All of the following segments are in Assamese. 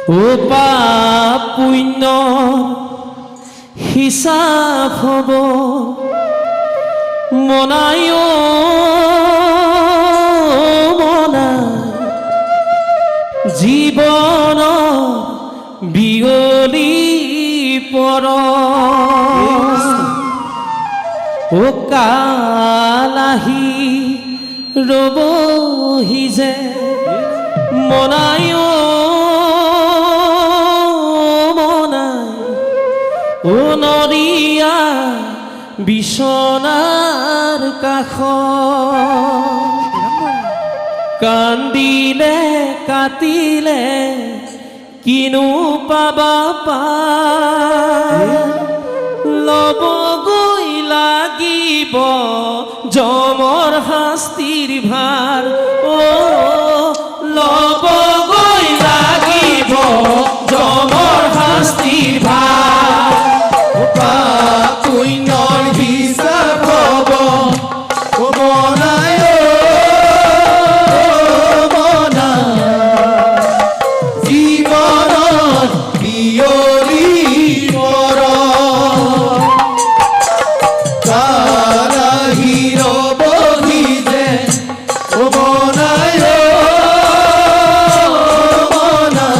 ও পাপ পুণ্য হিসাব হব মনায় জীবন বিয়লি পৰ ও কালাহি ৰবহি যে মনায় ও নৰিয়া বিছনাৰ কাষ কান্দিলে কাটিলে কিনো পাবা লবগৈ লাগিব যমৰ শাস্তিৰ ভাৰ ও লবগৈ লাগিব যমৰ শাস্তিৰ ভাৰ পুণ্যৰ হিচাপ হব মনায় মনা জীৱনত বিয়লি পৰ কালাহি ৰবহি যে মনায় মনা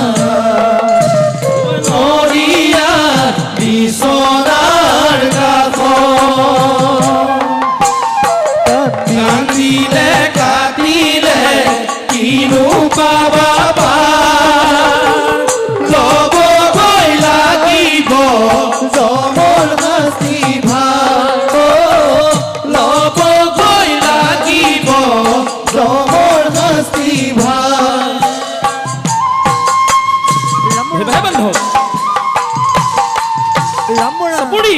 নৰিয়া বিছনাৰ কাষ কান্দিলে কাটিলে কিনো পাবা লবগৈ লাগিব যমৰ শাস্তি ভাৰ লবগৈ লাগিব যমৰ শাস্তি ভাৰ চাপৰি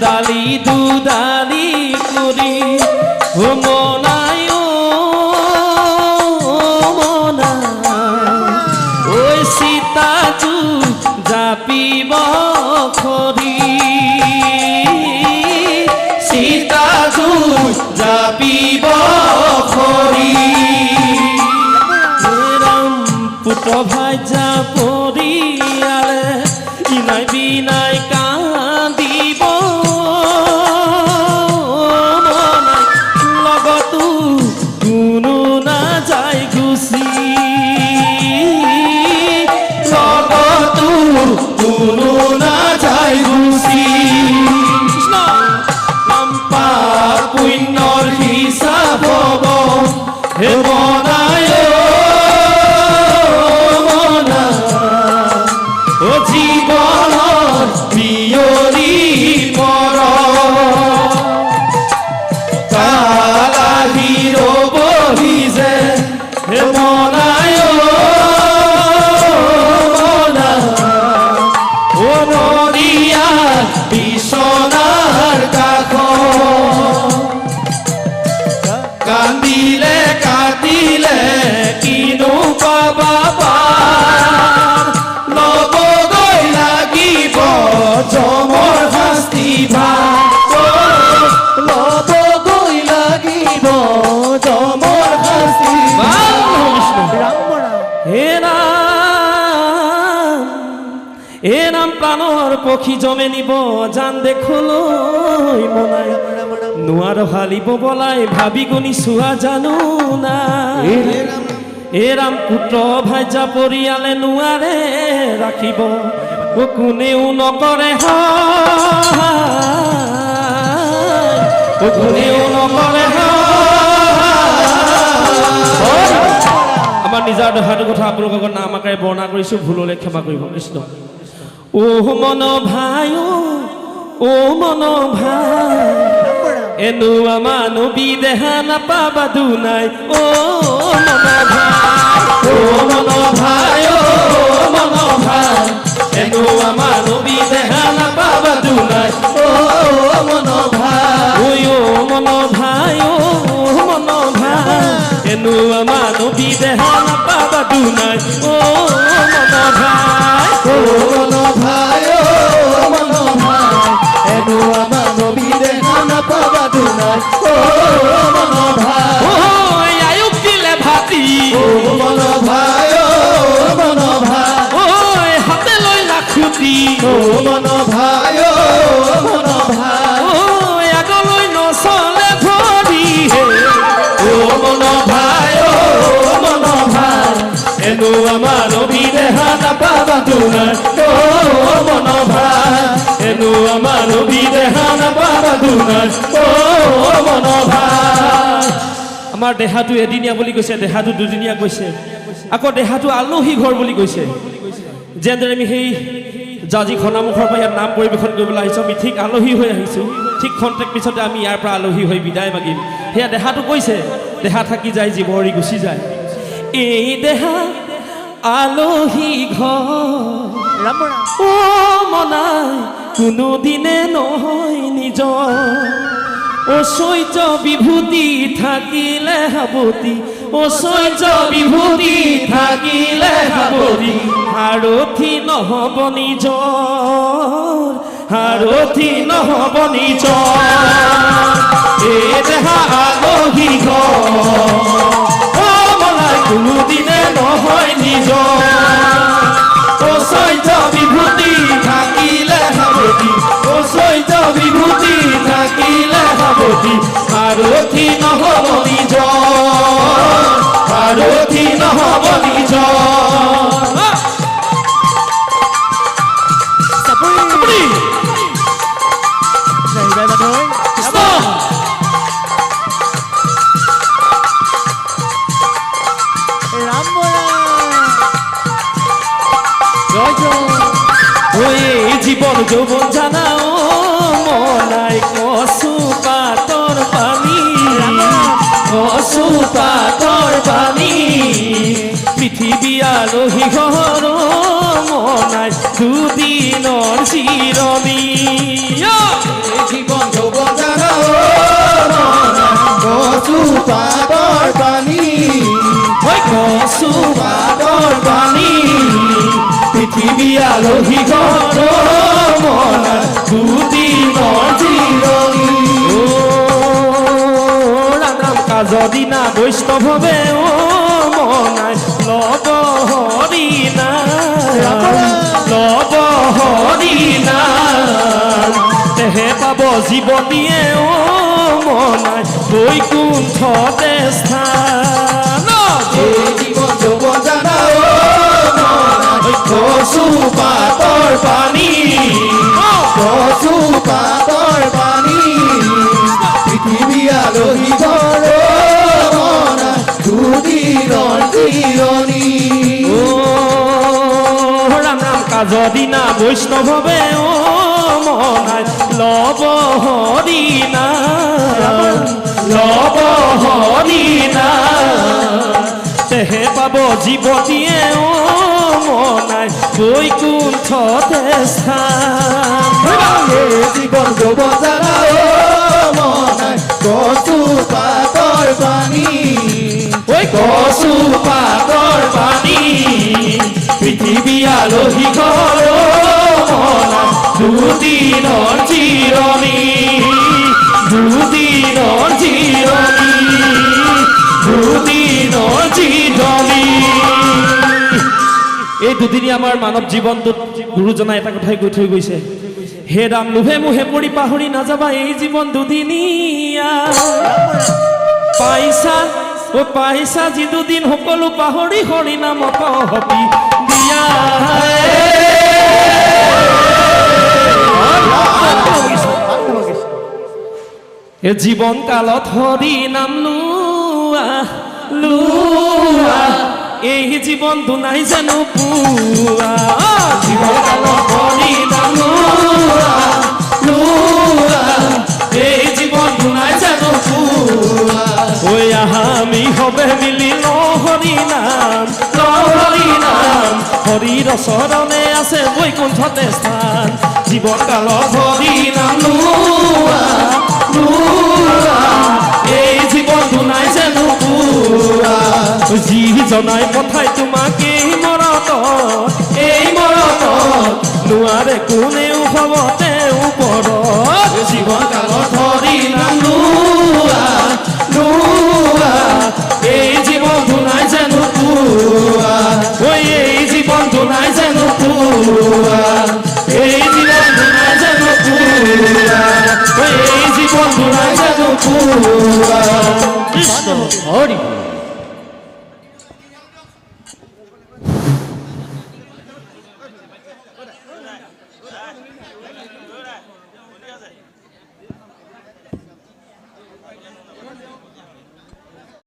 দালি দুদালি কৰি মনায় মনা ঐ সীতাজু জাপিব খৰি সীতাজু জাপিব খৰি ৰাম পুত্ৰ ভাইজা পৰিয়ালে ইনাই বিনাই কান্দিব লগতো কোনো নাযায় গুচি লগতো কোনো নাযায় গুচি পাপ পুণ্যৰ হিচাপ হব হে মনায় মনা ও জীৱনত বিয়লি পৰ কালাহি ৰবহি যে হে মনায় মনা ও নৰিয়া বিছনাৰ কাষ কান্দিলে কাটিলে কিনো পাবা লবগৈ লাগিব যমৰ শাস্তি ভাৰ লবগৈ লাগিব যমৰ শাস্তি হে নাম প্ৰাণৰ পক্ষী জমে নিব জান দেখলৈ মনাই নোৱাৰ হালিব বলাই ভাবি গুণি চোৱা জানো না হে ৰাম পুত্ৰ ভাইজা পৰিয়ালে নোৱাৰে ৰাখিব কোনেও নকৰে কোনেও নকৰে আমাৰ নিজৰ দেহাটোৰ কথা আপোনালোকৰ নাম আকাৰে বৰ্ণনা কৰিছোঁ ভুল হ'লে ক্ষমা কৰিব কৃষ্ণ ও মন ভাই ও মন ভাই এনুৱা মানবী দেহা নাপাবা দুনাই ও মন ভাই ও মন ভাই ও মন ভাই এনুৱা মানবী দেহা নাপাবা দুনাই ও মন ভাই ও মন ভাই ও মন ভাই এনো আমাৰ নবী দেহা নাপাবা দুনাই ও মন ভাই ও মন ভাই ও মন ভাই এনো আমার নবী দেখা না পাবা দুনাই ও মন ভাই ও আয়ুব দিলে ভাতি ও মন ভাই ও মন ভাই ও হাতে লৈ লাখুতি ও মন ভাই ও মন ভাই ও আগলৈ নচলে ভৰি হে ও মন ভাই ও মন ভাই এনো আমাৰ নবী দেখা না পাবা দুনাই ও মন ভাই এনো আমাৰ নবী দেখা না পাবা দুনাই ও মন ভাই আমাৰ দেহাটো এদিনীয়া বুলি কৈছে দেহাটো দুদিনীয়া কৈছে আকৌ দেহাটো আলহী ঘৰ বুলি কৈছে যেনেদৰে আমি সেই জাজি খনামুখৰ পৰা ইয়াত নাম পৰিৱেশন কৰিবলৈ আহিছোঁ আমি ঠিক আলহী হৈ আহিছোঁ ঠিক খন্তেক পিছতে আমি ইয়াৰ পৰা আলহী হৈ বিদায় মাগিম সেয়া দেহাটো কৈছে দেহা থাকি যায় জীৱ এৰি গুচি যায় এই দেহা আলহী ঘৰ ও মনাই কোনোদিনে নহয় নিজৰ ঐশ্বৰ্য বিভূতি থাকিলে সাৱতি ঐশ্বৰ্য বিভূতি থাকিলে সাৱতি সাৰথি নহ'ব নিজৰ সাৰথি নহ'ব নিজৰ এই দেহা আলহী ঘৰ ও মনাই কোনোদিনে নহয় নিজৰ ঐশ্বৰ্য বিভূতি থাকিলে সাৱতি ঐশ্বৰ্য বিভূতি থাকিলে সাৱতি সাৰথি নহ'ব নিজৰ সাৰথি নহ'ব নিজৰ চাপৰি কৃষ্ণ এই জীৱন যৌৱন জানা ও মনাই কচু পাতৰ পানী কচু পাতৰ পানী পৃথিৱী আলহী ঘৰ মনাই দুদিনৰ চিৰণি জীবন যৌবন জানা কচু পাতৰ পানী কচু পাতৰ পানী পৃথিৱী আলহী ঘৰ মনাই দুদিনৰ চিৰণি ও ৰাম কাজৰ দিনা বৈষ্ণৱে ও মনাই লব হৰিনা লব হৰিনা তেহে পাব জীৱতীয়ে ও মনাই বৈকুণ্ঠতে স্থান জীবন যৌবন জানা কচু পাতৰ পানী কচু পাতৰ পানী পৃথিৱী আলহী ঘৰ মনা দুদিনৰ চিৰণি ও ৰাম ৰাম কাজৰ দিনা বৈষ্ণৱে ও মনাই লব হৰিনা লব হৰিনা তেহে পাব জীৱতীয়ে ও মনাই বৈকুণ্ঠতে স্থান জীবন যৌবন জানা মনাই কচু পাতৰ পানী কচু পাতৰ পানী পৃথিৱী আলহী ঘৰ মনাই দুদিনৰ চিৰণি দুদিনৰ চিৰণি দুদিনৰ চিৰণি এই দুদিনী আমাৰ মানৱ জীৱনটোত গুৰুজনাই এটা কথাই কৈ থৈ গৈছে হে ৰাম লোভে মোহে পৰি পাহৰি নাযাবা এই জীৱন দুদিনীয়া পাইছা ও পাইছা যি দুদিন সকলো পাহৰি হৰি নামত হবি দিয়া এ জীৱন কালত হৰি নাম লোৱা লোৱা এই জীৱন দুনাই জানো পুৱা জীৱন কালত হৰি নাম লোৱা লোৱা এই জীৱন দুনাই জানো পুৱা ঐ আহা আমি হবে মিলি হৰি নাম হৰিৰ চৰণে আছে বৈকুণ্ঠতে স্থান জীৱন কালত হৰি নাম লোৱা লোৱা এই জীৱন দুনাই জানো পুৱা জনাই পঠাই তোমাক এই মৰতত নোৱাৰে কোনেও হ'ব তেওঁ ওপৰত জীৱন কালত ধৰি নাম লোৱা এই জীৱনটো নাই জানো পোৱা ঐ এই জীৱনটো নাই জানো পোৱা এই জীৱনটো নাই জানো পোৱা ঐ এই জীৱনটো নাই জানো পোৱা কৃষ্ণ হৰি